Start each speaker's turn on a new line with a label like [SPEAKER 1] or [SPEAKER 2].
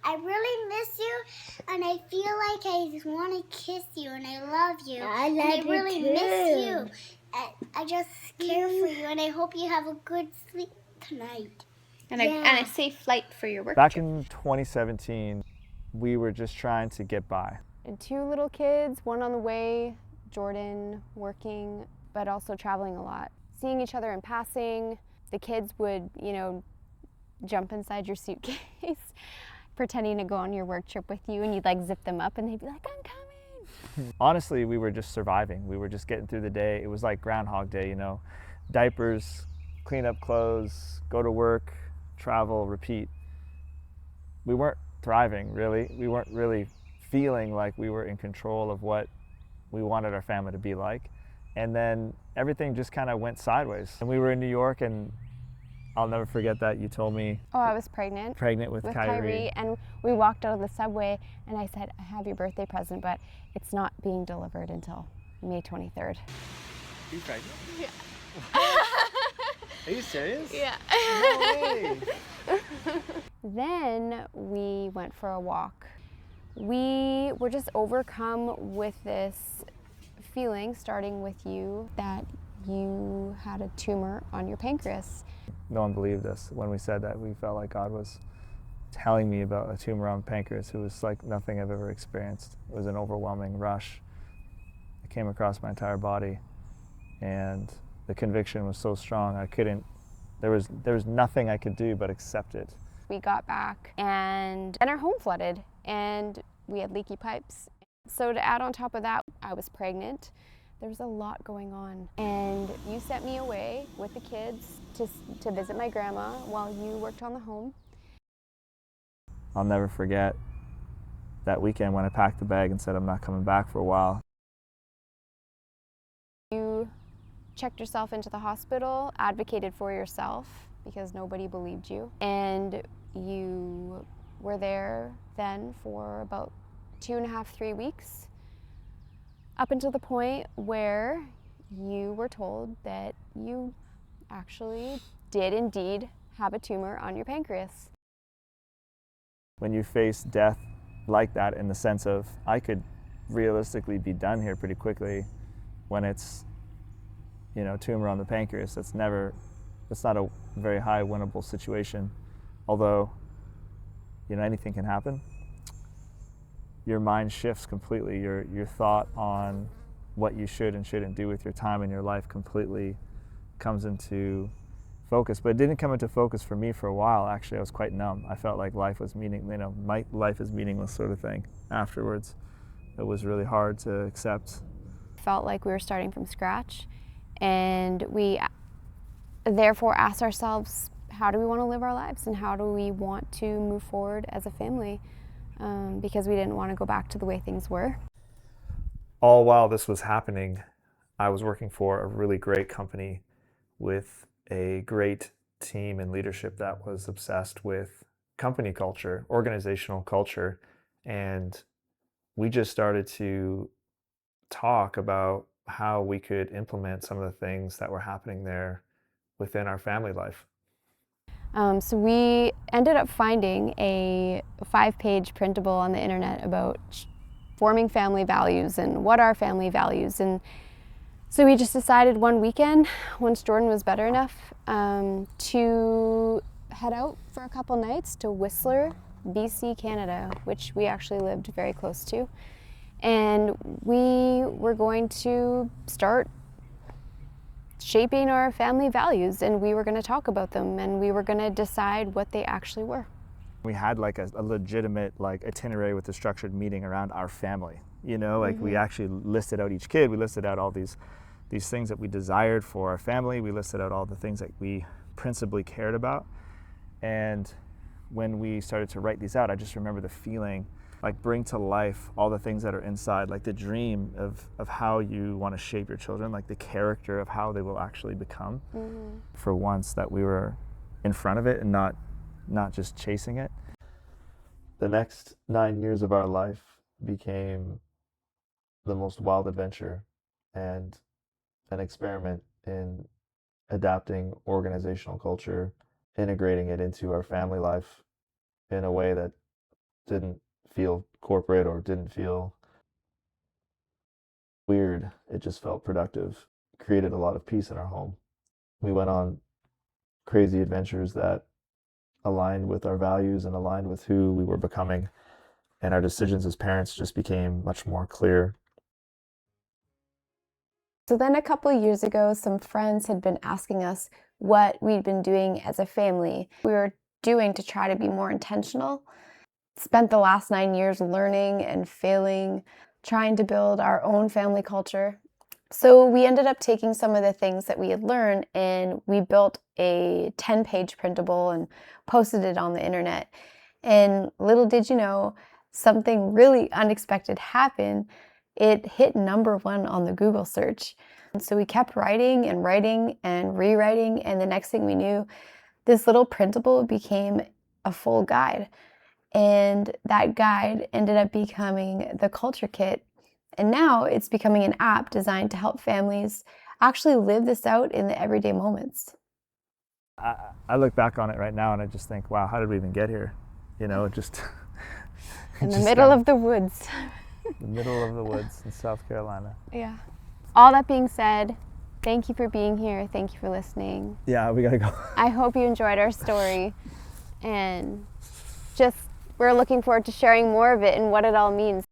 [SPEAKER 1] I really miss you, and I feel like I just want to kiss you, and I love you. And I really miss you. And I just care for you, and I hope you have a good sleep tonight.
[SPEAKER 2] And a safe flight for your work
[SPEAKER 3] Back
[SPEAKER 2] trip.
[SPEAKER 3] in 2017, we were just trying to get by.
[SPEAKER 4] And 2 little kids, one on the way, Jordan working, but also traveling a lot. Seeing each other in passing, the kids would, jump inside your suitcase, pretending to go on your work trip with you, and you'd like zip them up and they'd be like, I'm coming.
[SPEAKER 3] Honestly, we were just surviving. We were just getting through the day. It was like Groundhog Day, diapers, clean up clothes, go to work, travel, repeat. We weren't thriving, really. We weren't really feeling like we were in control of what we wanted our family to be like. And then everything just kind of went sideways. And we were in New York, and I'll never forget that you told me.
[SPEAKER 4] Oh, I was pregnant.
[SPEAKER 3] Pregnant with Kyrie.
[SPEAKER 4] And we walked out of the subway, and I said, I have your birthday present, but it's not being delivered until May 23rd.
[SPEAKER 3] Are you pregnant?
[SPEAKER 4] Yeah.
[SPEAKER 3] Are you serious?
[SPEAKER 4] Yeah.
[SPEAKER 3] No way.
[SPEAKER 4] Then we went for a walk. We were just overcome with this feeling, starting with you, that you had a tumor on your pancreas.
[SPEAKER 3] No one believed us when we said that. We felt like God was telling me about a tumor on the pancreas. It was like nothing I've ever experienced. It was an overwhelming rush. It came across my entire body, and the conviction was so strong there was nothing I could do but accept it.
[SPEAKER 4] We got back, and our home flooded, and we had leaky pipes. So to add on top of that, I was pregnant. There was a lot going on, and you sent me away with the kids to visit my grandma while you worked on the home.
[SPEAKER 3] I'll never forget that weekend when I packed the bag and said I'm not coming back for a while.
[SPEAKER 4] You checked yourself into the hospital, advocated for yourself because nobody believed you, and you were there then for about 2.5, 3 weeks, up until the point where you were told that you actually did indeed have a tumor on your pancreas.
[SPEAKER 3] When you face death like that, in the sense of I could realistically be done here pretty quickly, when it's tumor on the pancreas, that's not a very high winnable situation. Although anything can happen, your mind shifts completely. Your thought on what you should and shouldn't do with your time and your life completely comes into focus. But it didn't come into focus for me for a while. Actually, I was quite numb. I felt like life was my life is meaningless sort of thing afterwards. It was really hard to accept.
[SPEAKER 4] Felt like we were starting from scratch, and we therefore asked ourselves, how do we want to live our lives, and how do we want to move forward as a family? Because we didn't want to go back to the way things were.
[SPEAKER 3] All while this was happening, I was working for a really great company with a great team and leadership that was obsessed with company culture, organizational culture, and we just started to talk about how we could implement some of the things that were happening there within our family life.
[SPEAKER 4] So we ended up finding a 5-page printable on the internet about forming family values and what are family values. And so we just decided one weekend, once Jordan was better enough, to head out for a couple nights to Whistler, BC, Canada, which we actually lived very close to. And we were going to start shaping our family values, and we were going to talk about them, and we were going to decide what they actually were.
[SPEAKER 3] We had like a legitimate itinerary with a structured meeting around our family. We actually listed out each kid. We listed out all these things that we desired for our family. We listed out all the things that we principally cared about. And when we started to write these out, I just remember the feeling, bring to life all the things that are inside, the dream of how you want to shape your children, the character of how they will actually become. For once that we were in front of it and not just chasing it. The next 9 years of our life became the most wild adventure and an experiment in adapting organizational culture, integrating it into our family life in a way that didn't feel corporate or didn't feel weird. It just felt productive. Created a lot of peace in our home. We went on crazy adventures that aligned with our values and aligned with who we were becoming. And our decisions as parents just became much more clear.
[SPEAKER 4] So then a couple of years ago, some friends had been asking us what we'd been doing as a family. We were doing to try to be more intentional. Spent the last 9 years learning and failing, trying to build our own family culture. So we ended up taking some of the things that we had learned and we built a 10-page printable and posted it on the internet. And little did you know, something really unexpected happened. It hit #1 on the Google search. And so we kept writing and writing and rewriting, and the next thing we knew, this little printable became a full guide. And that guide ended up becoming the Culture Kit. And now it's becoming an app designed to help families actually live this out in the everyday moments.
[SPEAKER 3] I look back on it right now and I just think, wow, how did we even get here? You know, just
[SPEAKER 4] in the middle of the woods.
[SPEAKER 3] The middle of the woods in South Carolina.
[SPEAKER 4] Yeah. All that being said, thank you for being here. Thank you for listening.
[SPEAKER 3] Yeah, we gotta go.
[SPEAKER 4] I hope you enjoyed our story, and we're looking forward to sharing more of it and what it all means.